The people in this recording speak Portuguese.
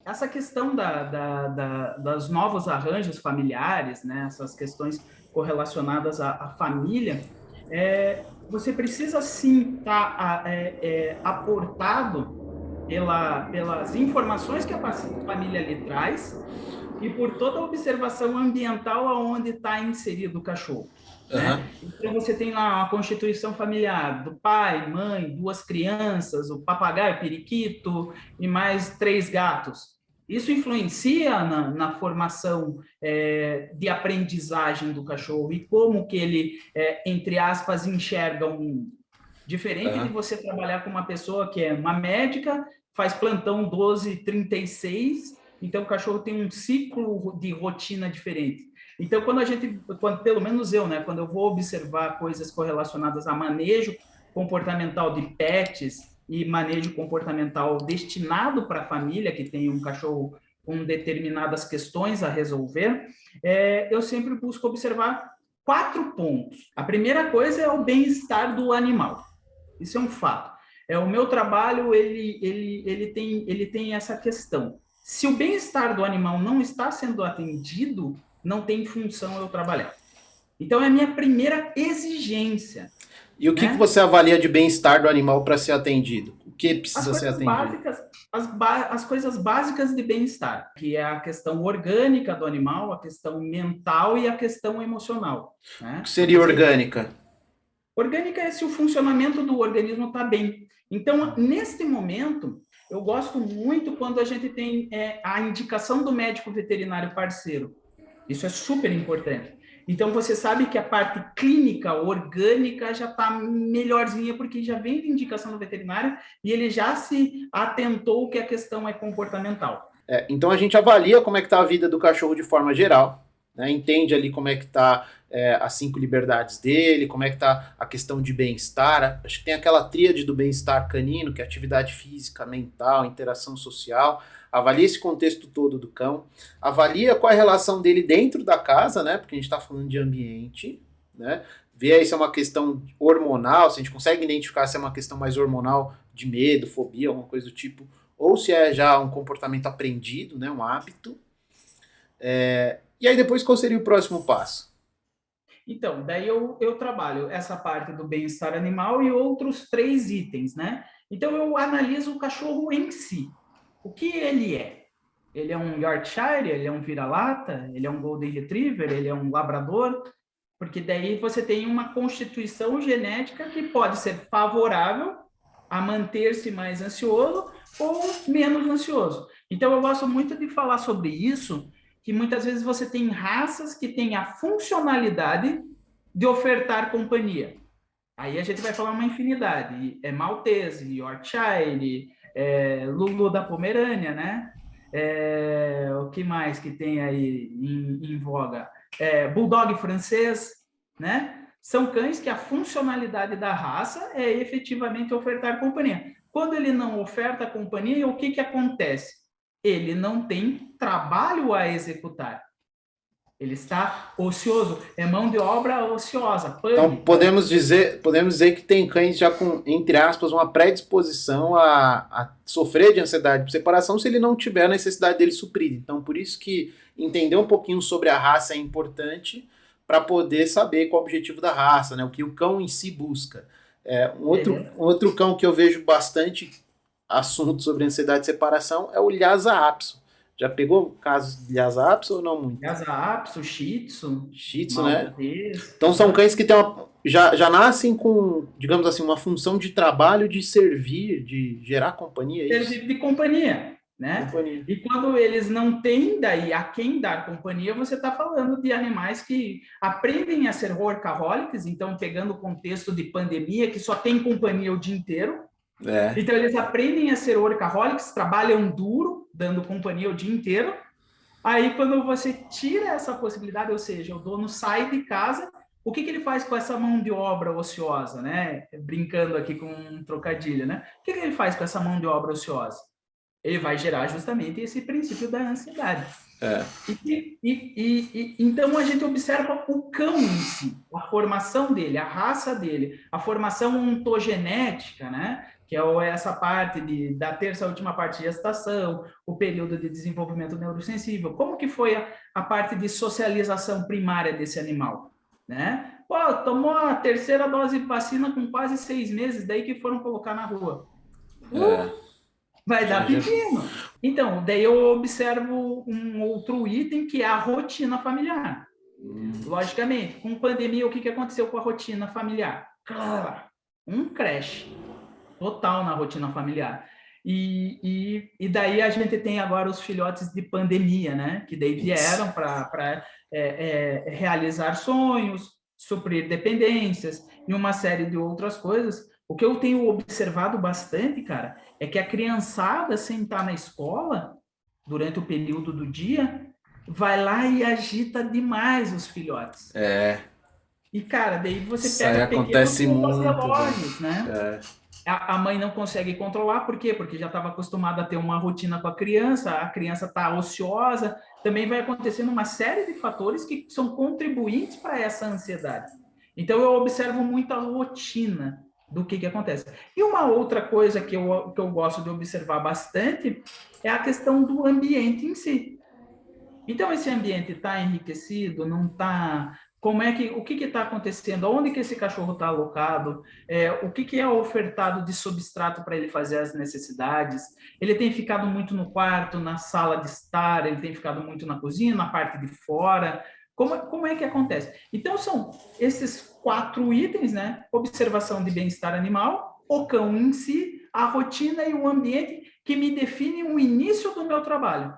essa questão das novos arranjos familiares, né, essas questões correlacionadas à família, você precisa sim estar aportado pelas informações que a família lhe traz e por toda a observação ambiental aonde está inserido o cachorro, Aham. né? Então você tem lá uma constituição familiar do pai, mãe, duas crianças, o papagaio, o periquito e mais três gatos. Isso influencia na formação de aprendizagem do cachorro e como que ele, entre aspas, enxerga o mundo. Diferente de Aham. você trabalhar com uma pessoa que é uma médica, faz plantão 12h36, então o cachorro tem um ciclo de rotina diferente. Então, pelo menos eu, né, quando eu vou observar coisas correlacionadas a manejo comportamental de pets e manejo comportamental destinado para a família que tem um cachorro com determinadas questões a resolver, eu sempre busco observar 4 pontos. A primeira coisa é o bem-estar do animal. Isso é um fato. O meu trabalho ele tem essa questão. Se o bem-estar do animal não está sendo atendido, não tem função eu trabalhar. Então, é a minha primeira exigência, E o que né? você avalia de bem-estar do animal para ser atendido? O que As precisa ser coisas atendido? básicas, as coisas básicas de bem-estar, que é a questão orgânica do animal, a questão mental e a questão emocional, O que né? seria orgânica? Orgânica é se o funcionamento do organismo está bem. Então, neste momento, eu gosto muito quando a gente tem a indicação do médico veterinário parceiro. Isso é super importante. Então, você sabe que a parte clínica, orgânica, já está melhorzinha, porque já vem de indicação do veterinário e ele já se atentou que a questão é comportamental. Então a gente avalia como é que está a vida do cachorro de forma geral, né? Entende ali como é que está as 5 liberdades dele, como é que está a questão de bem-estar. Acho que tem aquela tríade do bem-estar canino, que é atividade física, mental, interação social. Avalia esse contexto todo do cão, avalia qual é a relação dele dentro da casa, né? Porque a gente está falando de ambiente, né? Vê aí se é uma questão hormonal, se a gente consegue identificar se é uma questão mais hormonal de medo, fobia, alguma coisa do tipo, ou se é já um comportamento aprendido, né, um hábito. E aí depois qual seria o próximo passo? Então, daí eu trabalho essa parte do bem-estar animal e outros 3 itens, né? Então, eu analiso o cachorro em si. O que ele é? Ele é um Yorkshire? Ele é um vira-lata? Ele é um Golden Retriever? Ele é um Labrador? Porque daí você tem uma constituição genética que pode ser favorável a manter-se mais ansioso ou menos ansioso. Então, eu gosto muito de falar sobre isso, que muitas vezes você tem raças que têm a funcionalidade de ofertar companhia. Aí a gente vai falar uma infinidade. É Maltese, Yorkshire, Lulu da Pomerânia, né? O que mais que tem aí em voga? Bulldog francês, né? São cães que a funcionalidade da raça é efetivamente ofertar companhia. Quando ele não oferta companhia, o que acontece? Ele não tem trabalho a executar. Ele está ocioso, é mão de obra ociosa, Então pug, né? podemos dizer que tem cães já com, entre aspas, uma predisposição a sofrer de ansiedade por separação se ele não tiver a necessidade dele suprida. Então por isso que entender um pouquinho sobre a raça é importante para poder saber qual é o objetivo da raça, né? O que o cão em si busca. Um outro cão que eu vejo bastante assunto sobre ansiedade de separação é o Lhasa Apso. Já pegou casos de Lhasa Apso ou não muito? Lhasa Apso, Shih Tzu, Shih Tzu, né? Maltês, Então são cães que têm já nascem com, digamos assim, uma função de trabalho de servir, de gerar companhia, é isso? de companhia, né? Companhia. E quando eles não têm daí a quem dar companhia, você está falando de animais que aprendem a ser workaholics, então pegando o contexto de pandemia, que só tem companhia o dia inteiro, É. então eles aprendem a ser workaholics, trabalham duro, dando companhia o dia inteiro. Aí, quando você tira essa possibilidade, ou seja, o dono sai de casa, o que ele faz com essa mão de obra ociosa, né? Brincando aqui com um trocadilho, né? O que ele faz com essa mão de obra ociosa? Ele vai gerar justamente esse princípio da ansiedade. É. Então a gente observa o cão em si, a formação dele, a raça dele, a formação ontogenética, né? que é essa parte da terça à última parte de gestação, o período de desenvolvimento neurosensível. Como que foi a parte de socialização primária desse animal? Né? Pô, tomou a terceira dose de vacina com quase 6 meses, daí que foram colocar na rua. Vai dar pepino. Então, daí eu observo um outro item que é a rotina familiar. Logicamente, com pandemia, o que aconteceu com a rotina familiar? Um crash total na rotina familiar. E daí a gente tem agora os filhotes de pandemia, né? Que daí vieram para realizar sonhos, suprir dependências e uma série de outras coisas. O que eu tenho observado bastante, cara, é que a criançada, sem estar na escola, durante o período do dia, vai lá e agita demais os filhotes. E, cara, daí você pega pequenos relógios, né? A mãe não consegue controlar, por quê? Porque já estava acostumada a ter uma rotina com a criança está ociosa, também vai acontecendo uma série de fatores que são contribuintes para essa ansiedade. Então, eu observo muito a rotina do que acontece. E uma outra coisa que eu gosto de observar bastante é a questão do ambiente em si. Então, esse ambiente está enriquecido, não está... o que está acontecendo? Onde que esse cachorro está alocado? O que é ofertado de substrato para ele fazer as necessidades? Ele tem ficado muito no quarto, na sala de estar, ele tem ficado muito na cozinha, na parte de fora. Como é que acontece? Então, são esses 4 itens, né? Observação de bem-estar animal, o cão em si, a rotina e o ambiente que me definem o início do meu trabalho.